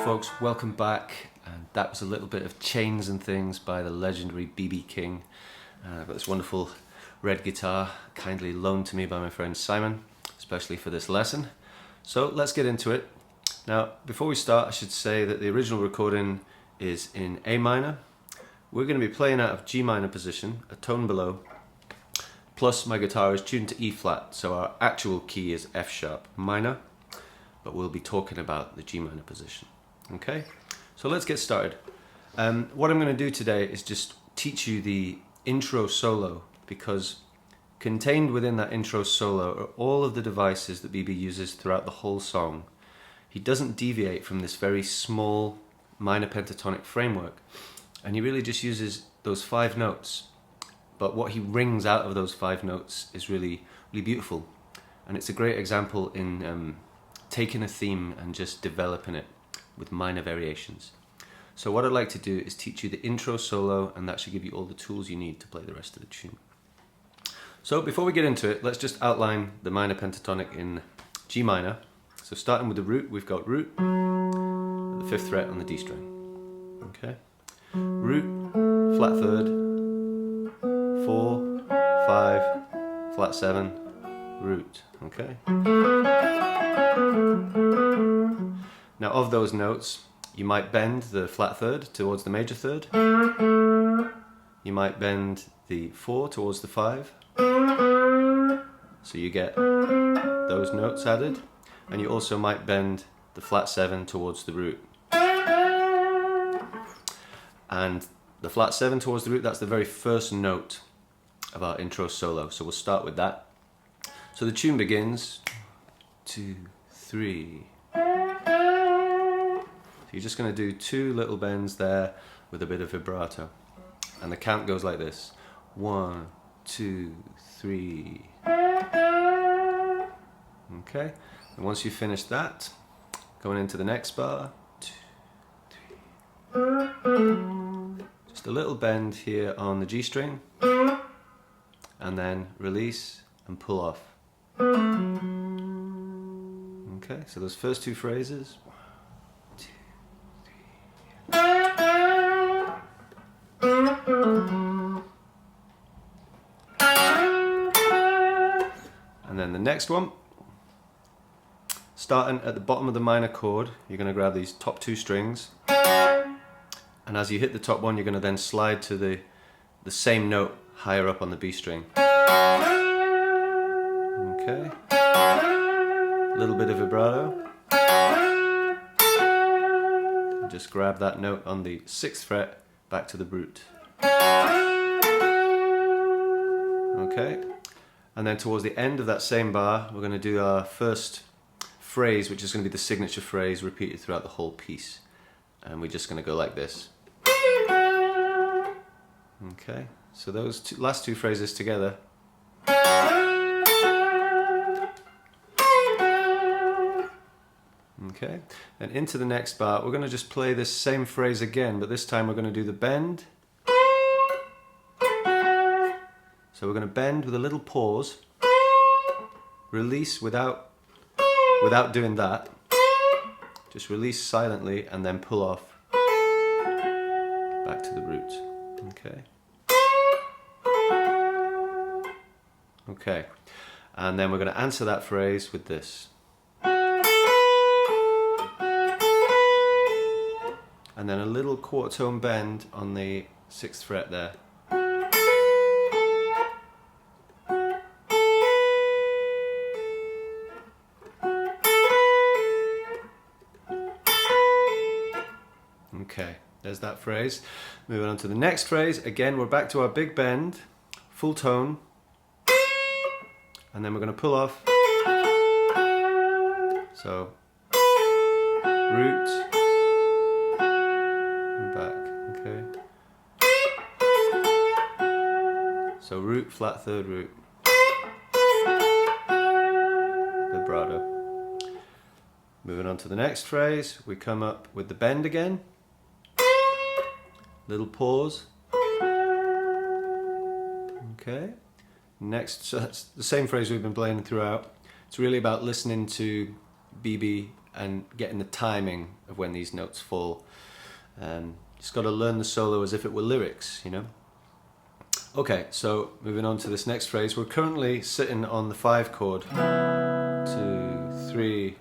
folks, welcome back. And that was a little bit of Chains and Things by the legendary B.B. King. I've got this wonderful red guitar, kindly loaned to me by my friend Simon, especially for this lesson. So let's get into it. Now, before we start, I should say that the original recording is in A minor. We're going to be playing out of G minor position, a tone below, plus my guitar is tuned to E flat, so our actual key is F sharp minor, but we'll be talking about the G minor position. Okay, so let's get started. What I'm going to do today is just teach you the intro solo, because contained within that intro solo are all of the devices that BB uses throughout the whole song. He doesn't deviate from this very small minor pentatonic framework, and he really just uses those 5 notes. But what he wrings out of those 5 notes is really, really beautiful, and it's a great example in taking a theme and just developing it with minor variations. So what I'd like to do is teach you the intro solo, and that should give you all the tools you need to play the rest of the tune. So before we get into it, let's just outline the minor pentatonic in G minor. So starting with the root, we've got root, the 5th fret on the D string. Okay, root, flat 3rd, 4, 5, flat 7, root. Okay. Now of those notes, you might bend the flat 3rd towards the major 3rd. You might bend the 4 towards the 5. So you get those notes added. And you also might bend the flat 7 towards the root. And the flat 7 towards the root, that's the very first note of our intro solo. So we'll start with that. So the tune begins 2, 3. You're just going to do 2 little bends there with a bit of vibrato. And the count goes like this. 1, 2, 3. Okay. And once you've finished that, going into the next bar. 2, 3. Just a little bend here on the G string. And then release and pull off. Okay, so those first 2 phrases. And then the next one, starting at the bottom of the minor chord, you're going to grab these top 2 strings, and as you hit the top one, you're going to then slide to the same note higher up on the B string. Okay, a little bit of vibrato. And just grab that note on the 6th fret back to the root. Okay. And then towards the end of that same bar, we're going to do our first phrase, which is going to be the signature phrase repeated throughout the whole piece. And we're just going to go like this. Okay, so those last 2 phrases together. Okay, and into the next bar, we're going to just play this same phrase again, but this time we're going to do the bend. So we're going to bend with a little pause, release without doing that, just release silently and then pull off back to the root. Okay. Okay, and then we're going to answer that phrase with this. And then a little quarter tone bend on the 6th fret there. Okay, there's that phrase. Moving on to the next phrase. Again, we're back to our big bend, full tone, and then we're going to pull off. So, root, and back, okay. So root, flat 3rd, root, vibrato. Moving on to the next phrase, we come up with the bend again. Little pause. Okay. Next, so that's the same phrase we've been playing throughout. It's really about listening to BB and getting the timing of when these notes fall. Just got to learn the solo as if it were lyrics, you know. Okay, so moving on to this next phrase. We're currently sitting on the 5 chord. 2, 3,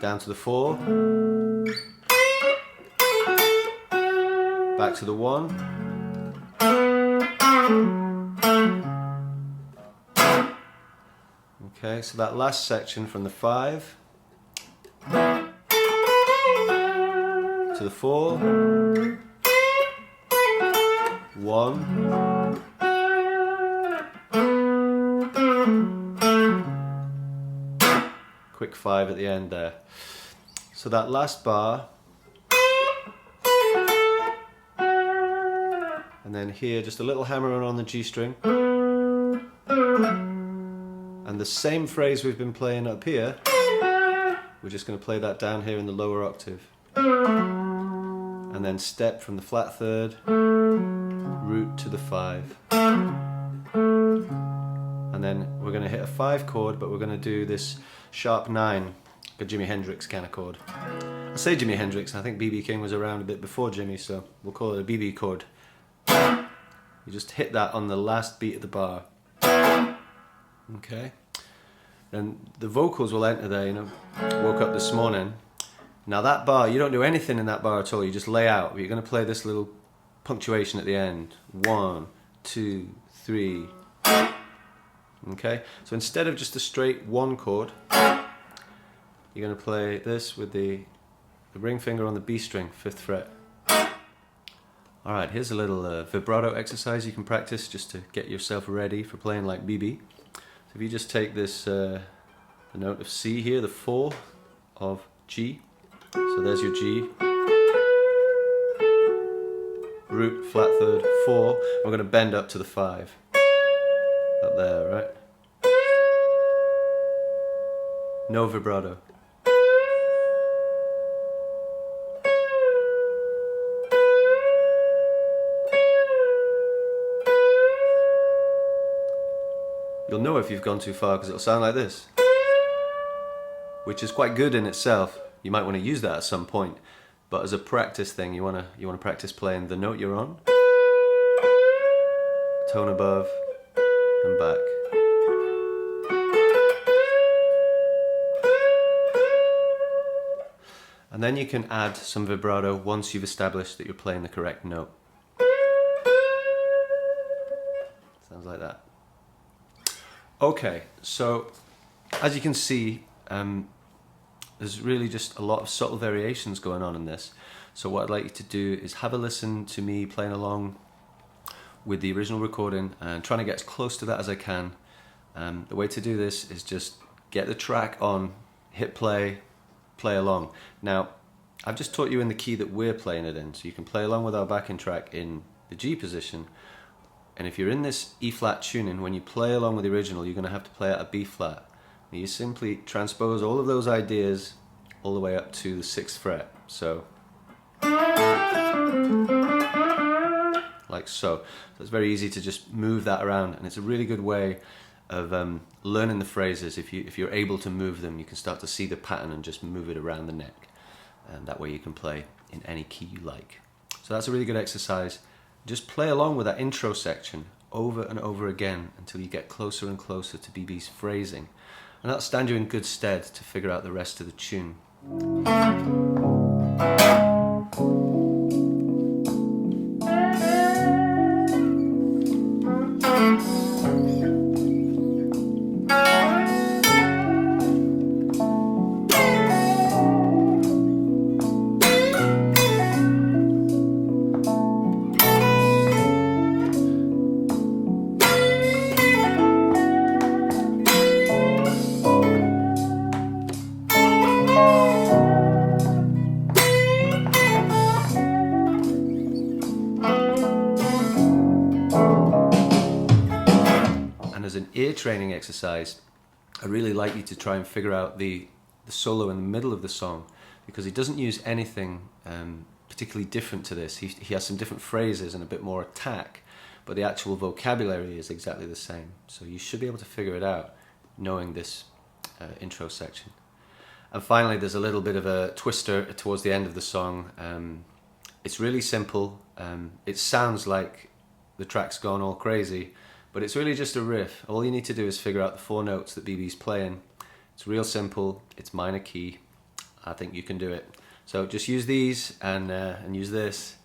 down to the 4, back to the 1, okay, so that last section from the 5 to the 4, 1, quick 5 at the end there. So that last bar, and then here just a little hammer on the G string, and the same phrase we've been playing up here, we're just going to play that down here in the lower octave, and then step from the flat 3rd, root to the 5, and then we're going to hit a 5 chord, but we're going to do this sharp 9, a Jimi Hendrix kind of chord. I say Jimi Hendrix, I think B.B. King was around a bit before Jimmy, so we'll call it a B.B. chord. You just hit that on the last beat of the bar. Okay, then the vocals will enter there, you know. Woke up this morning. Now that bar, you don't do anything in that bar at all, you just lay out. But you're going to play this little punctuation at the end. 1, 2, 3. Okay, so instead of just a straight 1 chord, you're going to play this with the ring finger on the B string, 5th fret. Alright, here's a little vibrato exercise you can practice just to get yourself ready for playing like BB. So if you just take this, the note of C here, the 4 of G, so there's your G, root, flat 3rd, 4, we're going to bend up to the 5, up there, right? No vibrato. You'll know if you've gone too far because it'll sound like this, which is quite good in itself. You might want to use that at some point, but as a practice thing, you want to practice playing the note you're on, tone above, and back. And then you can add some vibrato once you've established that you're playing the correct note. Sounds like that. Okay, so as you can see, there's really just a lot of subtle variations going on in this. So what I'd like you to do is have a listen to me playing along with the original recording and trying to get as close to that as I can. The way to do this is just get the track on, hit play, play along. Now, I've just taught you in the key that we're playing it in, so you can play along with our backing track in the G position. And if you're in this E flat tuning, when you play along with the original, you're going to have to play at a B flat. And you simply transpose all of those ideas all the way up to the 6th fret. So, like so. So it's very easy to just move that around, and it's a really good way of learning the phrases. If you're able to move them, you can start to see the pattern and just move it around the neck. And that way you can play in any key you like. So that's a really good exercise. Just play along with that intro section over and over again until you get closer and closer to BB's phrasing. And that'll stand you in good stead to figure out the rest of the tune. As an ear training exercise, I really like you to try and figure out the solo in the middle of the song, because he doesn't use anything particularly different to this. He has some different phrases and a bit more attack, but the actual vocabulary is exactly the same. So you should be able to figure it out knowing this intro section. And finally, there's a little bit of a twister towards the end of the song. It's really simple. It sounds like the track's gone all crazy, but it's really just a riff. All you need to do is figure out the 4 notes that BB's playing. It's real simple. It's minor key. I think you can do it. So just use these and use this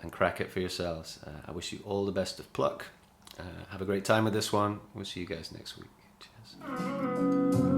and crack it for yourselves. I wish you all the best of pluck. Have a great time with this one. We'll see you guys next week. Cheers.